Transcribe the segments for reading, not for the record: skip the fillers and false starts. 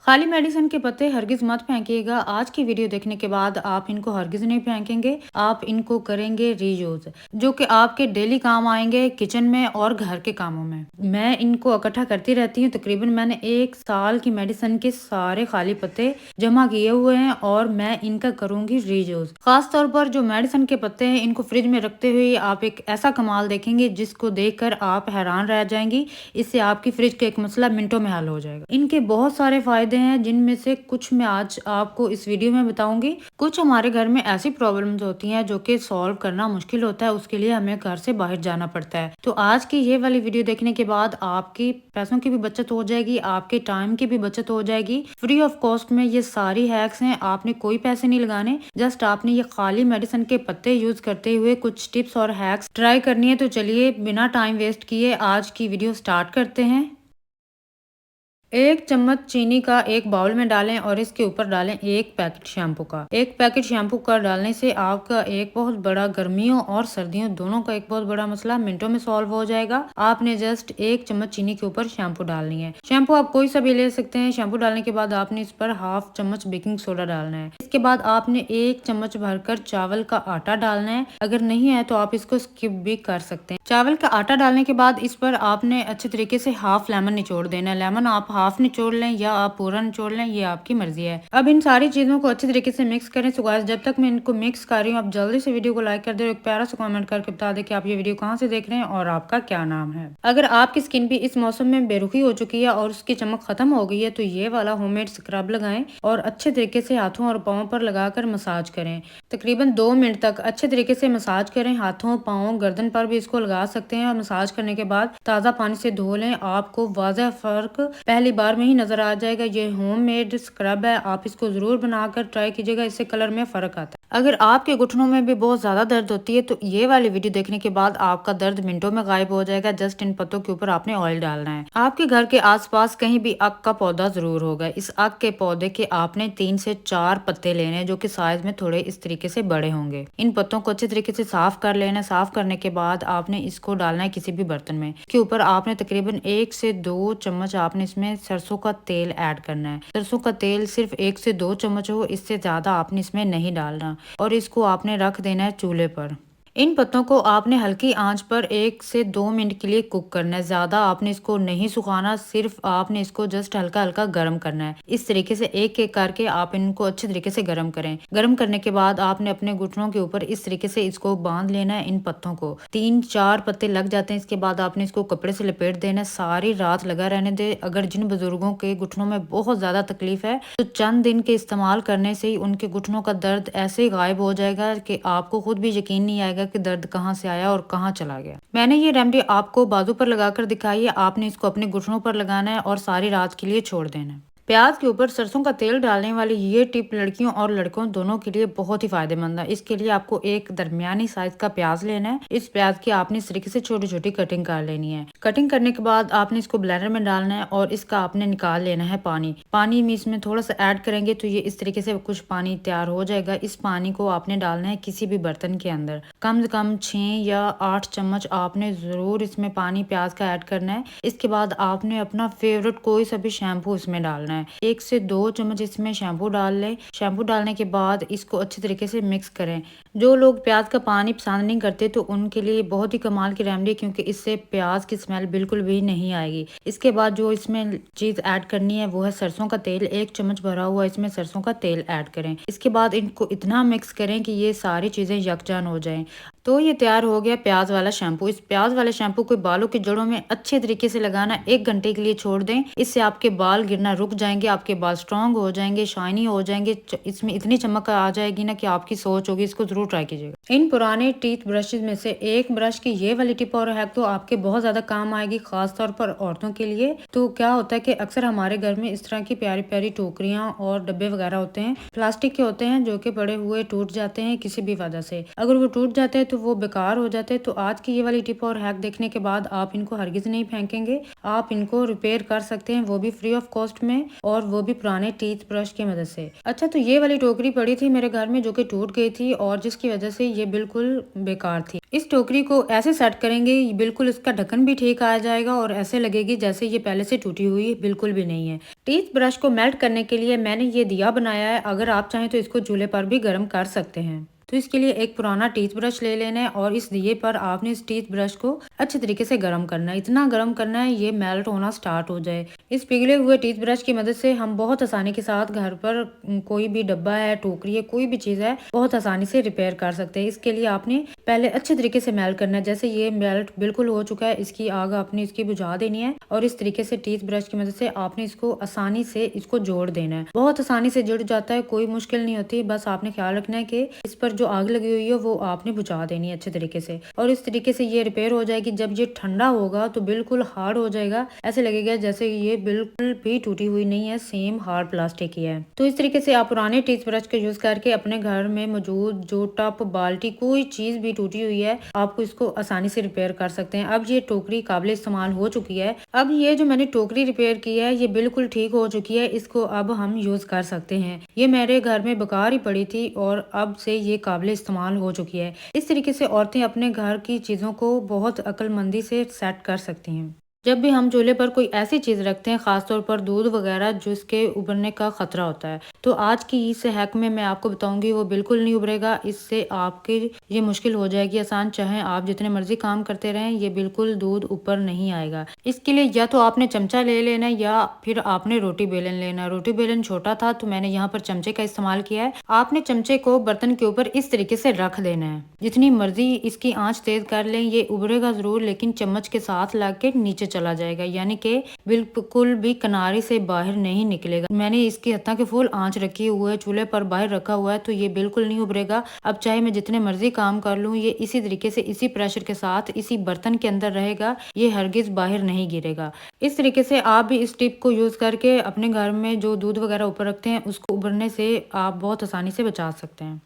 खाली मेडिसिन के पत्ते हरगिज़ मत फेंकिएगा। आज की वीडियो देखने के बाद आप इनको हरगिज़ नहीं फेंकेंगे, आप इनको करेंगे रीयूज़, जो कि आपके डेली काम आएँगे किचन में और घर के कामों में। मैं इनको इकट्ठा करती रहती हूँ, तकरीबन मैंने 1 साल की मेडिसिन के सारे खाली पत्ते जमा किए हुए हैं और मैं इनका करूँगी रीयूज़। ख़ास तौर पर जो मेडिसिन के पत्ते हैं, इनको फ्रिज में रखते हुए आप एक ऐसा कमाल देखेंगे जिसको देखकर आप हैरान रह जाएँगी। इससे आपकी फ्रिज का एक मसला मिनटों में हल हो जाएगा। इनके बहुत सारे फ़ायदे हैं, जिनमें से कुछ मैं आज आपको इस वीडियो में बताऊंगी। कुछ हमारे घर में ऐसी प्रॉब्लम्स होती हैं जो कि सॉल्व करना मुश्किल होता है, उसके लिए हमें घर से बाहर जाना पड़ता है। तो आज की ये वाली वीडियो देखने के बाद आपकी पैसों की भी बचत हो जाएगी, आपके टाइम की भी बचत हो जाएगी। फ्री ऑफ कॉस्ट में ये सारी हैक्स हैं, आपने कोई पैसे नहीं लगाने, जस्ट आपने ये खाली मेडिसिन के पत्ते यूज करते हुए कुछ टिप्स और हैक्स ट्राई करनी है। तो चलिए बिना टाइम वेस्ट किए आज की वीडियो स्टार्ट करते हैं। 1 चम्मच चीनी का एक बाउल में डालें और इसके ऊपर डालें 1 पैकेट शैम्पू का। 1 पैकेट शैम्पू का डालने से आपका एक बहुत बड़ा गर्मियों और सर्दियों दोनों का एक बहुत बड़ा मसला मिनटों में सॉल्व हो जाएगा। आपने जस्ट 1 चम्मच चीनी के ऊपर शैम्पू डालनी है। शैम्पू आप कोई सा भी ले सकते हैं। शैम्पू डालने के बाद आपने इस पर हाफ चम्मच बेकिंग सोडा डालना है। इसके बाद आपने 1 चम्मच भरकर चावल का आटा डालना है। अगर नहीं है तो आप इसको स्किप भी कर सकते हैं। चावल का आटा डालने के बाद इस पर आपने अच्छे तरीके से हाफ लेमन निचोड़ देना है। लेमन आप हाफ निचोड़ लें या आप पूरा निचोड़ लें, ये आपकी मर्जी है। अब इन सारी चीजों को अच्छे तरीके से मिक्स करें। सो गाइस, जब तक मैं इनको मिक्स कर रही हूँ, आप जल्दी से वीडियो को लाइक कर दे और एक प्यारा सा कमेंट करके बता दें कि आप ये वीडियो कहाँ से देख रहे हैं और आपका क्या नाम है। अगर आपकी स्किन भी इस मौसम में बेरुखी हो चुकी है और उसकी चमक खत्म हो गई है, तो ये वाला होममेड स्क्रब लगाएं और अच्छे तरीके से हाथों और पाँव पर लगाकर मसाज करें। तकरीबन 2 मिनट तक अच्छे तरीके से मसाज करें। हाथों, पाँव, गर्दन पर भी इसको लगा सकते हैं और मसाज करने के बाद ताज़ा पानी से धो लें। आपको वाज़ह फ़र्क पहली बार में ही नज़र आ जाएगा। ये होममेड स्क्रब है, आप इसको ज़रूर बनाकर ट्राई कीजिएगा, इससे कलर में फ़र्क आता है। अगर आपके घुटनों में भी बहुत ज़्यादा दर्द होती है, तो ये वाली वीडियो देखने के बाद आपका दर्द मिनटों में गायब हो जाएगा। जस्ट इन पत्तों के ऊपर आपने ऑयल डालना है। आपके घर के आसपास कहीं भी आक का पौधा ज़रूर होगा। इस आक के पौधे के आपने 3 से 4 पत्ते लेने हैं, जो कि साइज में थोड़े इस तरीके से बड़े होंगे। इन पत्तों को अच्छे तरीके से साफ कर लेना। साफ करने के बाद आपने इसको डालना है किसी भी बर्तन में। इसके ऊपर आपने तकरीबन 1 से 2 चम्मच आपने इसमें सरसों का तेल ऐड करना है। सरसों का तेल सिर्फ 1 से 2 चम्मच हो, इससे ज्यादा आपने इसमें नहीं डालना और इसको आपने रख देना है चूल्हे पर। इन पत्तों को आपने हल्की आंच पर 1 से 2 मिनट के लिए कुक करना है। ज्यादा आपने इसको नहीं सुखाना, सिर्फ आपने इसको जस्ट हल्का हल्का गर्म करना है। इस तरीके से एक एक करके आप इनको अच्छे तरीके से गर्म करें। गर्म करने के बाद आपने अपने घुटनों के ऊपर इस तरीके से इसको बांध लेना है। इन पत्तों को 3-4 पत्ते लग जाते हैं। इसके बाद आपने इसको कपड़े से लपेट देना है। सारी रात लगा रहने दे। अगर जिन बुजुर्गों के घुटनों में बहुत ज्यादा तकलीफ है, तो चंद दिन के इस्तेमाल करने से ही उनके घुटनों का दर्द ऐसे ही गायब हो जाएगा कि आपको खुद भी यकीन नहीं आएगा कि दर्द कहाँ से आया और कहाँ चला गया। मैंने ये रेमेडी आपको बाजू पर लगाकर दिखाई है। आपने इसको अपने घुटनों पर लगाना है और सारी रात के लिए छोड़ देना है। प्याज के ऊपर सरसों का तेल डालने वाली ये टिप लड़कियों और लड़कों दोनों के लिए बहुत ही फायदेमंद है। इसके लिए आपको एक दरमियानी साइज का प्याज लेना है। इस प्याज की आपने इस तरीके से छोटी छोटी कटिंग कर लेनी है। कटिंग करने के बाद आपने इसको ब्लेंडर में डालना है और इसका आपने निकाल लेना है पानी। पानी में इसमें थोड़ा सा ऐड करेंगे तो ये इस तरीके से कुछ पानी तैयार हो जाएगा। इस पानी को आपने डालना है किसी भी बर्तन के अंदर। कम से कम 6 या 8 चम्मच आपने जरूर इसमें पानी प्याज का ऐड करना है। इसके बाद आपने अपना फेवरेट कोई सा भी शैम्पू इसमें डालना है। 1 से 2 चम्मच इसमें शैम्पू डाल लें। शैम्पू डालने के बाद इसको अच्छे तरीके से मिक्स करें। जो लोग प्याज का पानी पसंद नहीं करते, तो उनके लिए बहुत ही कमाल की रेमेडी, क्योंकि इससे प्याज की स्मेल बिल्कुल भी नहीं आएगी। इसके बाद जो इसमें चीज ऐड करनी है वो है सरसों का तेल। 1 चम्मच भरा हुआ इसमें सरसों का तेल ऐड करें। इसके बाद इनको इतना मिक्स करें कि ये सारी चीजें यकजान हो जाएं। तो ये तैयार हो गया प्याज वाला शैम्पू। इस प्याज वाले शैम्पू को बालों की जड़ों में अच्छे तरीके से लगाना। 1 घंटे के लिए छोड़ दें। इससे आपके बाल गिरना रुक जाएंगे, आपके बाल स्ट्रांग हो जाएंगे, शाइनी हो जाएंगे। इसमें इतनी चमक आ जाएगी ना कि आपकी सोच होगी। इसको जरूर ट्राई कीजिएगा। इन पुराने टीथ ब्रशेज में से एक ब्रश की ये वाली टिप और हैक तो आपके बहुत ज्यादा काम आएगी, खास तौर पर औरतों के लिए। तो क्या होता है कि अक्सर हमारे घर में इस तरह की प्यारी प्यारी टोकरियां और डब्बे वगैरह होते हैं, प्लास्टिक के होते हैं, जो कि पड़े हुए टूट जाते हैं किसी भी वजह से। अगर वो टूट जाते हैं तो वो बेकार हो जाते। तो आज की ये वाली टिप और हैक देखने के बाद आप इनको हरगिज नहीं फेंकेंगे। आप इनको रिपेयर कर सकते हैं, वो भी फ्री ऑफ कॉस्ट में, और वो भी पुराने टीथ ब्रश की मदद से। अच्छा, तो ये वाली टोकरी पड़ी थी मेरे घर में जो कि टूट गई थी और जिसकी वजह से ये बिल्कुल बेकार थी। इस टोकरी को ऐसे सेट करेंगे, बिल्कुल इसका ढक्कन भी ठीक आ जाएगा और ऐसे लगेगी जैसे ये पहले से टूटी हुई बिल्कुल भी नहीं है। टीथ ब्रश को मेल्ट करने के लिए मैंने ये दिया बनाया है। अगर आप चाहें तो इसको चूल्हे पर भी गर्म कर सकते हैं। तो इसके लिए एक पुराना टीथ ब्रश ले लेना है और इस दिए पर आपने इस टीथ ब्रश को अच्छे तरीके से गर्म करना है। इतना गर्म करना है ये मेल्ट होना स्टार्ट हो जाए। इस पिघले हुए टीथ ब्रश की मदद से हम बहुत आसानी के साथ घर पर कोई भी डब्बा है, टोकरी है, कोई भी चीज़ है, बहुत आसानी से रिपेयर कर सकते हैं। इसके लिए आपने पहले अच्छे तरीके से मेल्ट करना है। जैसे ये मेल्ट बिल्कुल हो चुका है, इसकी आग आपने इसकी बुझा देनी है और इस तरीके से टीथ ब्रश की मदद से आपने इसको आसानी से इसको जोड़ देना है। बहुत आसानी से जुड़ जाता है, कोई मुश्किल नहीं होती। बस आपने ख्याल रखना है कि इस पर जो आग लगी हुई है वो आपने बुझा देनी है अच्छे तरीके से, और इस तरीके से ये रिपेयर हो जाएगी। जब ये ठंडा होगा तो बिल्कुल हार्ड हो जाएगा, ऐसे लगेगा जैसे ये बिल्कुल भी टूटी हुई नहीं है, सेम हार्ड प्लास्टिक ही है। तो इस तरीके से आप पुराने टीथ ब्रश का यूज करके अपने घर में मौजूद जो टप, बाल्टी, कोई चीज भी टूटी हुई है, आपको इसको आसानी से रिपेयर कर सकते हैं। अब ये टोकरी काबिल इस्तेमाल हो चुकी है। अब ये जो मैंने टोकरी रिपेयर की है ये बिल्कुल ठीक हो चुकी है। इसको अब हम यूज कर सकते हैं। ये मेरे घर में बेकार ही पड़ी थी और अब से ये काबिल इस्तेमाल हो चुकी है। इस तरीके से औरतें अपने घर की चीजों को बहुत अक्लमंदी से सेट कर सकती हैं। जब भी हम चूल्हे पर कोई ऐसी चीज रखते हैं, खासतौर पर दूध वगैरह, जिसके उबलने का खतरा होता है, तो आज की इस हैक में मैं आपको बताऊंगी वो बिल्कुल नहीं उबरेगा। इससे आपकी ये मुश्किल हो जाएगी आसान। चाहे आप जितने मर्जी काम करते रहें, ये बिल्कुल दूध ऊपर नहीं आएगा। इसके लिए या तो आपने चमचा ले लेना है या फिर आपने रोटी बेलन लेना है। रोटी बेलन छोटा था तो मैंने यहाँ पर चमचे का इस्तेमाल किया है। आपने चमचे को बर्तन के ऊपर इस तरीके से रख देना है। जितनी मर्जी इसकी आंच तेज कर लें, ये उबरेगा जरूर, लेकिन चम्मच के साथ लग के नीचे चला जाएगा, यानी कि बिल्कुल भी किनारे से बाहर नहीं निकलेगा। मैंने इसकी हत्ता के फुल आंच रखी हुई है, चूल्हे पर बाहर रखा हुआ है, तो ये बिल्कुल नहीं उबरेगा। अब चाहे मैं जितने मर्जी काम कर लूं, ये इसी तरीके से इसी प्रेशर के साथ इसी बर्तन के अंदर रहेगा, ये हरगिज बाहर नहीं गिरेगा। इस तरीके से आप भी इस टिप को यूज करके अपने घर में जो दूध वगैरह ऊपर रखते हैं उसको उबरने से आप बहुत आसानी से बचा सकते हैं।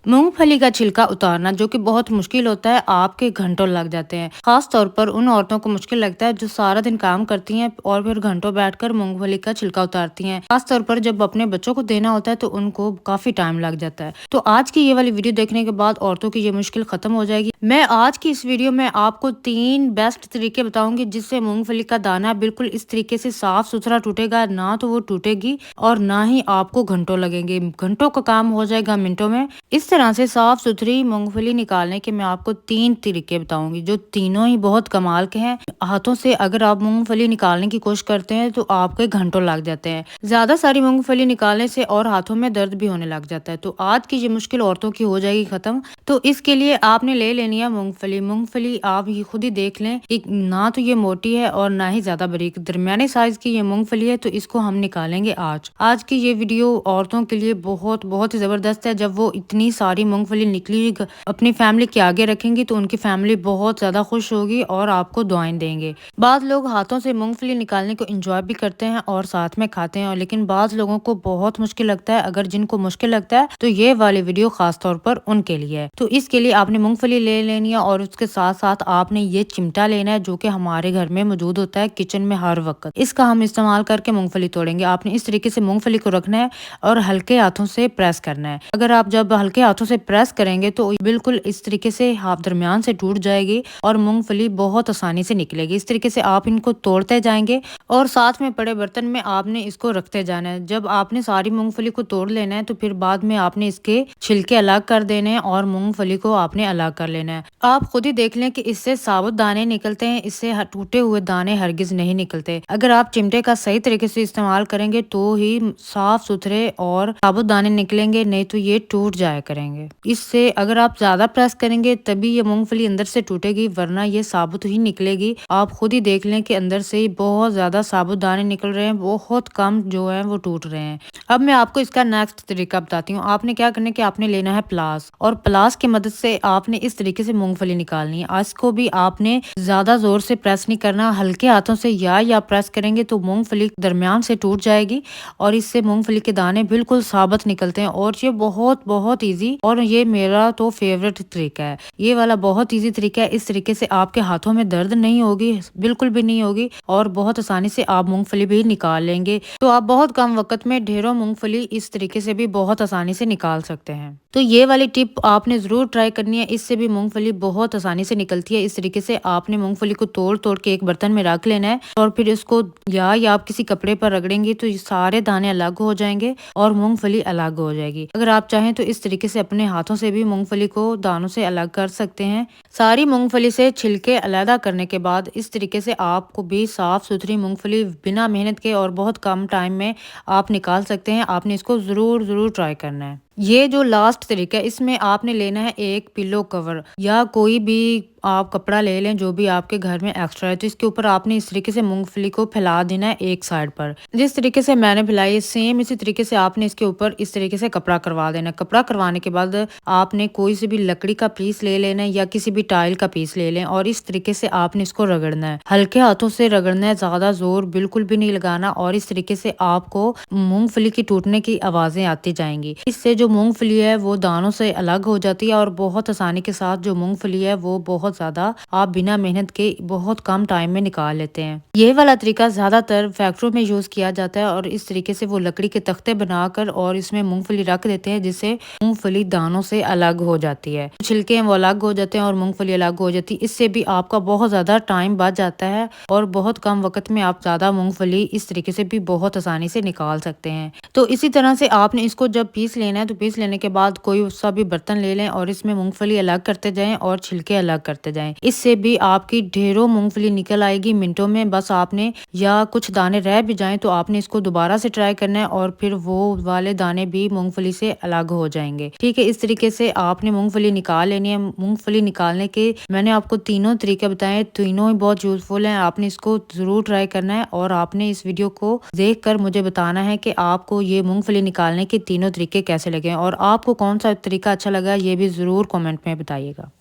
मूंगफली का छिलका उतारना जो कि बहुत मुश्किल होता है, आपके घंटों लग जाते हैं। खास तौर पर उन औरतों को मुश्किल लगता है जो सारा दिन काम करती हैं और फिर घंटों बैठकर मूंगफली का छिलका उतारती हैं। खास तौर पर जब अपने बच्चों को देना होता है तो उनको काफी टाइम लग जाता है। तो आज की ये वाली वीडियो देखने के बाद औरतों की ये मुश्किल खत्म हो जाएगी। मैं आज की इस वीडियो में आपको 3 बेस्ट तरीके बताऊंगी जिससे मूंगफली का दाना बिल्कुल इस तरीके से साफ सुथरा टूटेगा, ना तो वो टूटेगी और ना ही आपको घंटों लगेंगे। घंटों का काम हो जाएगा मिनटों में। इस तरह से साफ सुथरी मूंगफली निकालने के मैं आपको 3 तरीके बताऊंगी जो तीनों ही बहुत कमाल के हैं। हाथों से अगर आप मूंगफली निकालने की कोशिश करते हैं तो आपके घंटों लग जाते हैं। ज्यादा सारी मूंगफली निकालने से और हाथों में दर्द भी होने लग जाता है। तो आज की ये मुश्किल औरतों की हो जाएगी खत्म। तो इसके लिए आपने ले लेनी है मूंगफली। मूंगफली आप ये खुद ही देख लें, ना तो ये मोटी है और ना ही ज्यादा बारीक, दरमियाने साइज की ये मूंगफली है। तो इसको हम निकालेंगे आज की ये वीडियो औरतों के लिए बहुत बहुत ही जबरदस्त है। जब वो इतनी सारी मूंगफली निकली अपनी फैमिली के आगे रखेंगी तो उनकी फैमिली बहुत ज्यादा खुश होगी और आपको दुआएं देंगे। बाद लोग हाथों से मूंगफली निकालने को एंजॉय भी करते हैं और साथ में खाते हैं, लेकिन बाद लोगों को बहुत मुश्किल लगता है। अगर जिनको मुश्किल लगता है तो ये वाली वीडियो खास तौर पर उनके लिए है। तो इसके लिए आपने मूंगफली ले लेनी है और उसके साथ साथ आपने ये चिमटा लेना है जो कि हमारे घर में मौजूद होता है किचन में हर वक्त। इसका हम इस्तेमाल करके मूंगफली तोड़ेंगे। आपने इस तरीके से मूंगफली को रखना है और हल्के हाथों से प्रेस करना है। अगर आप जब हल्के हाथों से प्रेस करेंगे तो बिल्कुल इस तरीके से हाथ दरमियान से टूट जाएगी और मूंगफली बहुत आसानी से निकलेगी। इस तरीके से आप इनको तोड़ते जाएंगे और साथ में पड़े बर्तन में आपने इसको रखते जाना है। जब आपने सारी मूंगफली को तोड़ लेना है तो फिर बाद में आपने इसके छिलके अलग कर देने हैं और मूंगफली को आपने अलग कर लेना है। आप खुद ही देख लें कि इससे साबुत दाने निकलते हैं, इससे टूटे हुए दाने हरगिज नहीं निकलते। अगर आप चिमटे का सही तरीके से इस्तेमाल करेंगे तो ही साफ सुथरे और साबुत दाने निकलेंगे, नहीं तो ये टूट जाया करेंगे। इससे अगर आप ज्यादा प्रेस करेंगे तभी ये मूंगफली अंदर से टूटेगी, वरना ये साबुत ही निकलेगी। आप खुद ही देख लें कि अंदर से बहुत ज्यादा साबुत दाने निकल रहे हैं, बहुत कम जो है वो टूट रहे हैं। अब मैं आपको इसका नेक्स्ट तरीका बताती हूँ। आपने क्या करना है कि आपने लेना है प्लास, और प्लास की मदद से आपने इस तरीके से मूंगफली निकालनी है। इसको भी आपने ज्यादा जोर से प्रेस नहीं करना, हल्के हाथों से या प्रेस करेंगे तो मूंगफली दरमियान से टूट जाएगी और इससे मूंगफली के दाने बिल्कुल साबुत निकलते हैं और ये बहुत बहुत ईजी होगी। और ये मेरा तो फेवरेट तरीका है, ये वाला बहुत ईजी तरीका है। इस तरीके से आपके हाथों में दर्द नहीं होगी, बिल्कुल भी नहीं होगी, और बहुत आसानी से आप मूंगफली भी निकाल लेंगे। तो आप बहुत कम वक्त में ढेरों मूंगफली इस तरीके से भी बहुत आसानी से निकाल सकते हैं। तो ये वाली टिप आपने जरूर ट्राई करनी है, इससे भी मूंगफली बहुत आसानी से निकलती है। इस तरीके से आपने मूंगफली को तोड़ तोड़ के एक बर्तन में रख लेना है, और फिर इसको या आप किसी कपड़े पर रगड़ेंगे तो ये सारे दाने अलग हो जाएंगे और मूंगफली अलग हो जाएगी। अगर आप चाहें तो इस तरीके से अपने हाथों से भी मूंगफली को दानों से अलग कर सकते हैं। सारी मूंगफली से छिलके अलहदा करने के बाद इस तरीके से आपको भी साफ सुथरी मूंगफली बिना मेहनत के और बहुत कम टाइम में आप निकाल सकते हैं। आपने इसको जरूर जरूर ट्राई करना है। ये जो लास्ट तरीका है, इसमें आपने लेना है एक पिलो कवर या कोई भी आप कपड़ा ले लें जो भी आपके घर में एक्स्ट्रा है। तो इसके ऊपर आपने इस तरीके से मूंगफली को फैला देना है एक साइड पर, जिस तरीके से मैंने फैलाई सेम इसी तरीके से आपने इसके ऊपर इस तरीके से कपड़ा करवा देना है। कपड़ा करवाने के बाद आपने कोई सी भी लकड़ी का पीस ले लेना है या किसी भी टाइल का पीस ले लें, और इस तरीके से आपने इसको रगड़ना है। हल्के हाथों से रगड़ना है, ज्यादा जोर बिल्कुल भी नहीं लगाना। और इस तरीके से आपको मूंगफली की टूटने की आवाजें आती जाएंगी। इससे जो मूंगफली है वो दानों से अलग हो जाती है, और बहुत आसानी के साथ जो मूंगफली है वो बहुत ज्यादा आप बिना मेहनत के बहुत कम टाइम में निकाल लेते हैं। ये वाला तरीका ज्यादातर फैक्ट्रियों में यूज किया जाता है, और इस तरीके से वो लकड़ी के तख्ते बनाकर और इसमें मूंगफली रख देते हैं, जिससे मूंगफली दानों से अलग हो जाती है। छिलके हैं वो अलग हो जाते हैं और मूंगफली अलग हो जाती है। इससे भी आपका बहुत ज्यादा टाइम बच जाता है, और बहुत कम वक्त में आप ज्यादा मूंगफली इस तरीके से भी बहुत आसानी से निकाल सकते हैं। तो इसी तरह से आपने इसको जब पीस लेना है, तो पीस लेने के बाद कोई सा भी बर्तन ले लें और इसमें मूंगफली अलग करते जाएं और छिलके अलग करते जाएं। इससे भी आपकी ढेरों मूंगफली निकल आएगी मिनटों में। बस आपने या कुछ दाने रह भी जाएं तो आपने इसको दोबारा से ट्राई करना है, और फिर वो वाले दाने भी मूंगफली से अलग हो जाएंगे। ठीक है, इस तरीके से आपने मूंगफली निकाल लेनी है। मूंगफली निकालने के मैंने आपको तीनों तरीके बताए, तीनों ही बहुत यूजफुल हैं। आपने इसको जरूर ट्राई करना है, और आपने इस वीडियो को देख कर मुझे बताना है कि आपको ये मूंगफली निकालने के तीनों तरीके कैसे लगे, और आपको कौन सा तरीका अच्छा लगा ये भी जरूर कमेंट में बताइएगा।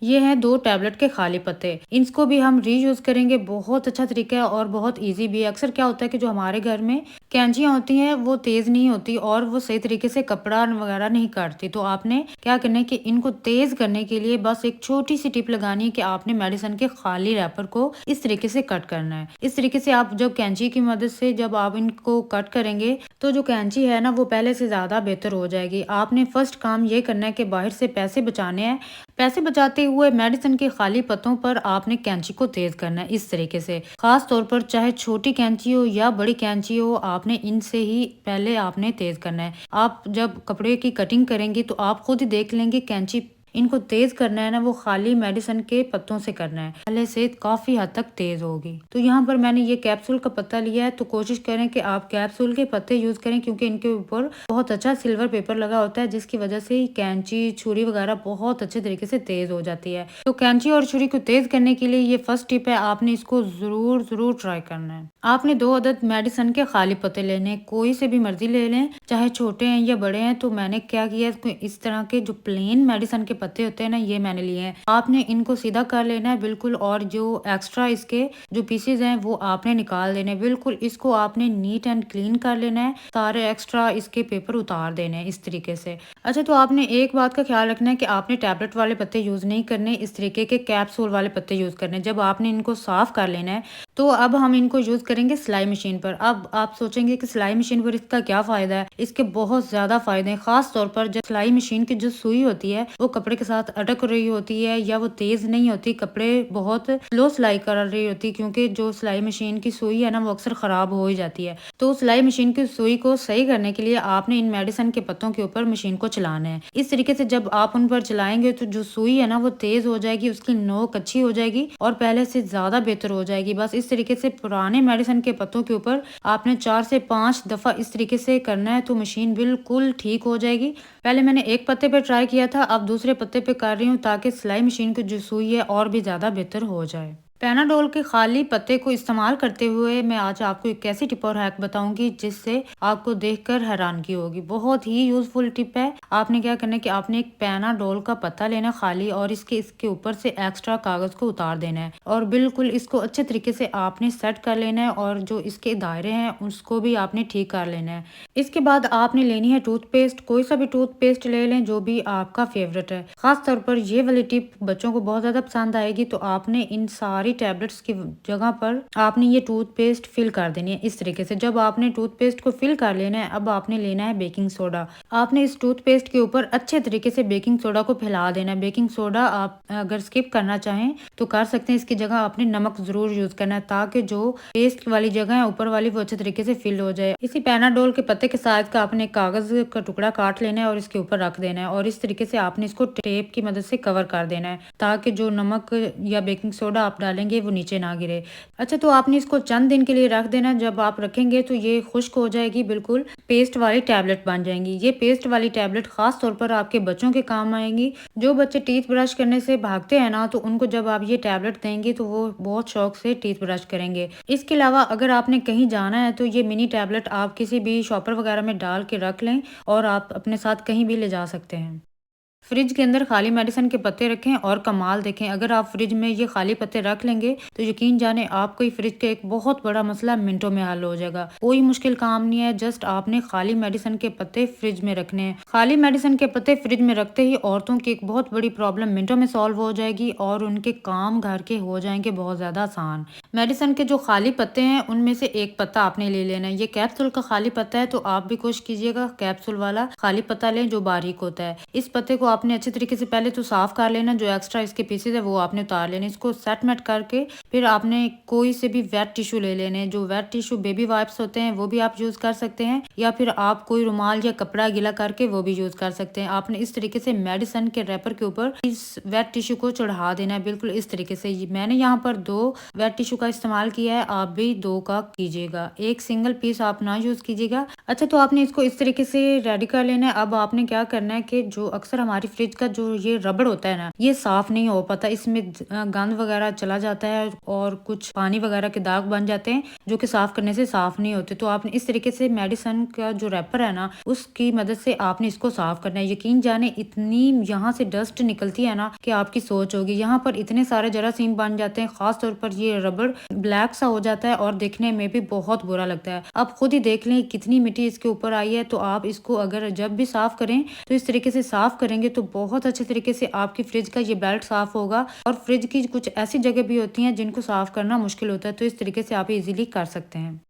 ये हैं 2 टैबलेट के खाली पत्ते, इसको भी हम रीयूज करेंगे। बहुत अच्छा तरीका है और बहुत इजी भी है। अक्सर क्या होता है कि जो हमारे घर में कैंचियां होती हैं वो तेज नहीं होती और वो सही तरीके से कपड़ा वगैरह नहीं काटती। तो आपने क्या करना है कि इनको तेज करने के लिए बस एक छोटी सी टिप लगानी है कि आपने मेडिसिन के खाली रैपर को इस तरीके से कट करना है। इस तरीके से आप जब कैंची की मदद से जब आप इनको कट करेंगे तो जो कैंची है ना वो पहले से ज्यादा बेहतर हो जाएगी। आपने फर्स्ट काम ये करना है कि बाहर से पैसे बचाने हैं। पैसे बचाते हुए मेडिसिन के खाली पत्तों पर आपने कैंची को तेज करना है इस तरीके से। खास तौर पर चाहे छोटी कैंची हो या बड़ी कैंची हो, आपने इनसे ही पहले आपने तेज करना है। आप जब कपड़े की कटिंग करेंगे तो आप खुद ही देख लेंगे कैंची इनको तेज करना है ना वो खाली मेडिसिन के पत्तों से करना है, पहले से काफी हद तक तेज होगी। तो यहाँ पर मैंने ये कैप्सूल का पत्ता लिया है, तो कोशिश करें कि आप कैप्सूल के पत्ते यूज करें, क्योंकि इनके ऊपर बहुत अच्छा सिल्वर पेपर लगा होता है, जिसकी वजह से कैंची छुरी वगैरह बहुत अच्छे तरीके से तेज हो जाती है। तो कैंची और छुरी को तेज करने के लिए ये फर्स्ट टिप है, आपने इसको जरूर जरूर ट्राई करना है। आपने 2 अदद मेडिसिन के खाली पत्ते लेने, कोई से भी मर्जी ले लें, चाहे छोटे हैं या बड़े हैं। तो मैंने क्या किया, इस तरह के जो प्लेन मेडिसिन के पत्ते होते हैं ना, ये मैंने लिए हैं। आपने इनको सीधा कर लेना है बिल्कुल, और जो एक्स्ट्रा इसके जो पीसेज हैं वो आपने निकाल देने बिल्कुल। इसको आपने नीट एंड क्लीन कर लेना है, सारे एक्स्ट्रा इसके पेपर उतार देने हैं इस तरीके से। अच्छा, तो आपने एक बात का ख्याल रखना है कि आपने टैबलेट वाले पत्ते यूज नहीं करने, इस तरीके के कैप्सूल वाले पत्ते यूज करने। जब आपने इनको साफ कर लेना है तो अब हम इनको यूज करेंगे सिलाई मशीन पर। अब आप सोचेंगे कि सिलाई मशीन पर इसका क्या फायदा है। इसके बहुत ज्यादा फायदे हैं, खास तौर पर जब सिलाई मशीन की जो सुई होती है वो कपड़े के साथ अटक रही होती है या वो तेज नहीं होती, कपड़े बहुत स्लो सिलाई कर रही होती, क्योंकि जो सिलाई मशीन की सुई है ना वो अक्सर खराब हो ही जाती है। तो सिलाई मशीन की सुई को सही करने के लिए आपने इन मेडिसिन के पत्तों के ऊपर मशीन को चलाना है। इस तरीके से जब आप उन पर चलाएंगे तो जो सुई है ना वो तेज हो जाएगी, उसकी नोक अच्छी हो जाएगी और पहले से ज्यादा बेहतर हो जाएगी। बस इस तरीके से पुराने मेडिसिन के पत्तों के ऊपर आपने 4 से 5 दफा इस तरीके से करना है, तो मशीन बिल्कुल ठीक हो जाएगी। पहले मैंने एक पत्ते पे ट्राई किया था, अब दूसरे पत्ते पे कर रही हूँ, ताकि सिलाई मशीन की जो सुई है और भी ज्यादा बेहतर हो जाए। पैनाडोल के खाली पत्ते को इस्तेमाल करते हुए मैं आज आपको एक ऐसी टिप और हैक बताऊंगी जिससे आपको देखकर हैरानगी होगी। बहुत ही यूजफुल टिप है। आपने क्या करना है कि आपने एक पैनाडोल का पत्ता लेना है खाली, और इसके ऊपर से एक्स्ट्रा कागज को उतार देना है और बिल्कुल इसको अच्छे तरीके से आपने सेट कर लेना है, और जो इसके दायरे हैं उसको भी आपने ठीक कर लेना है। इसके बाद आपने लेनी है टूथपेस्ट। कोई सा भी टूथपेस्ट ले लें जो भी आपका फेवरेट है। खास तौर पर ये वाली टिप बच्चों को बहुत ज्यादा पसंद आएगी। तो आपने इन सारी टैबलेट्स की जगह पर आपने ये टूथपेस्ट फिल कर देनी है इस तरीके से। जब आपने टूथपेस्ट को फिल कर लेना है, अब आपने लेना है बेकिंग सोडा। आपने इस टूथपेस्ट के ऊपर अच्छे तरीके से बेकिंग सोडा को फैला देना है। बेकिंग सोडा आप अगर स्किप करना चाहें तो कर सकते हैं, इसकी जगह आपने नमक जरूर यूज करना है ताकि जो पेस्ट वाली जगह है ऊपर वाली वो अच्छे तरीके से फिल हो जाए। इसी पैनाडोल के पत्ते के साथ का आपने कागज का टुकड़ा काट लेना है और इसके ऊपर रख देना है, और इस तरीके से आपने इसको टेप की मदद से कवर कर देना है ताकि जो नमक या बेकिंग सोडा आप डालेंगे वो नीचे ना गिरे। अच्छा, तो आपने इसको चंद दिन के लिए रख देना। जब आप रखेंगे तो ये खुश्क हो जाएगी, बिल्कुल पेस्ट वाली टैबलेट बन जाएंगी। ये पेस्ट वाली टैबलेट खास तौर पर आपके बच्चों के काम आएंगी। जो बच्चे टीथ ब्रश करने से भागते हैं ना, तो उनको जब आप ये टैबलेट देंगे तो वो बहुत शौक से टीथ ब्रश करेंगे। इसके अलावा अगर आपने कहीं जाना है तो ये मिनी टैबलेट आप किसी भी शॉपर वगैरह में डाल के रख लें और आप अपने साथ कहीं भी ले जा सकते हैं। फ्रिज के अंदर खाली मेडिसिन के पत्ते रखें और कमाल देखें। अगर आप फ्रिज में ये खाली पत्ते रख लेंगे तो यकीन जाने आपको ही फ्रिज का एक बहुत बड़ा मसला मिनटों में हल हो जाएगा। कोई मुश्किल काम नहीं है, जस्ट आपने खाली मेडिसिन के पत्ते फ्रिज में रखने हैं। खाली मेडिसिन के पत्ते फ्रिज में रखते ही औरतों की एक बहुत बड़ी प्रॉब्लम मिनटों में सॉल्व हो जाएगी और उनके काम घर के हो जाएंगे बहुत ज्यादा आसान। मेडिसिन के जो खाली पत्ते हैं उनमें से एक पत्ता आपने ले लेना है। ये कैप्सूल का खाली पत्ता है, तो आप भी कोशिश कीजिएगा कैप्सूल वाला खाली पत्ता लें जो बारीक होता है। इस पत्ते को आपने अच्छे तरीके से पहले तो साफ कर लेना, जो एक्स्ट्रा इसके पीसेस है वो आपने उतार लेने। इसको सेट मेट करके फिर आपने कोई से भी वेट टिश्यू ले लेने। जो वेट टिश्यू बेबी वाइप्स होते हैं वो भी आप यूज कर सकते हैं, या फिर आप कोई रुमाल या कपड़ा गीला करके वो भी यूज कर सकते हैं। आपने इस तरीके से मेडिसिन के रैपर के ऊपर इस वेट टिश्यू को चढ़ा देना है, बिल्कुल इस तरीके से। मैंने यहाँ पर 2 वेट टिश्यू का इस्तेमाल किया है, आप भी 2 का कीजिएगा, एक सिंगल पीस आप ना यूज कीजिएगा। अच्छा, तो आपने इसको इस तरीके से रेडी कर लेना है। अब आपने क्या करना है कि जो अक्सर हमारी फ्रिज का जो ये रबड़ होता है ना, ये साफ नहीं हो पाता, इसमें गंद वगैरह चला जाता है और कुछ पानी वगैरह के दाग बन जाते हैं जो कि साफ करने से साफ नहीं होते। तो आपने इस तरीके से मेडिसिन का जो रैपर है ना उसकी मदद से आपने इसको साफ करना है। यकीन जाने इतनी यहाँ से डस्ट निकलती है ना कि आपकी सोच होगी। यहाँ पर इतने सारे जरासीम बन जाते हैं, खास तौर पर ये रबड़ ब्लैक सा हो जाता है और दिखने में भी बहुत बुरा लगता है। आप खुद ही देख लें कितनी मिट्टी इसके ऊपर आई है। तो आप इसको अगर जब भी साफ करें तो इस तरीके से साफ करेंगे तो बहुत अच्छे तरीके से आपकी फ्रिज का ये बेल्ट साफ होगा। और फ्रिज की कुछ ऐसी जगह भी होती हैं जिनको साफ करना मुश्किल होता है, तो इस तरीके से आप इजीली कर सकते हैं।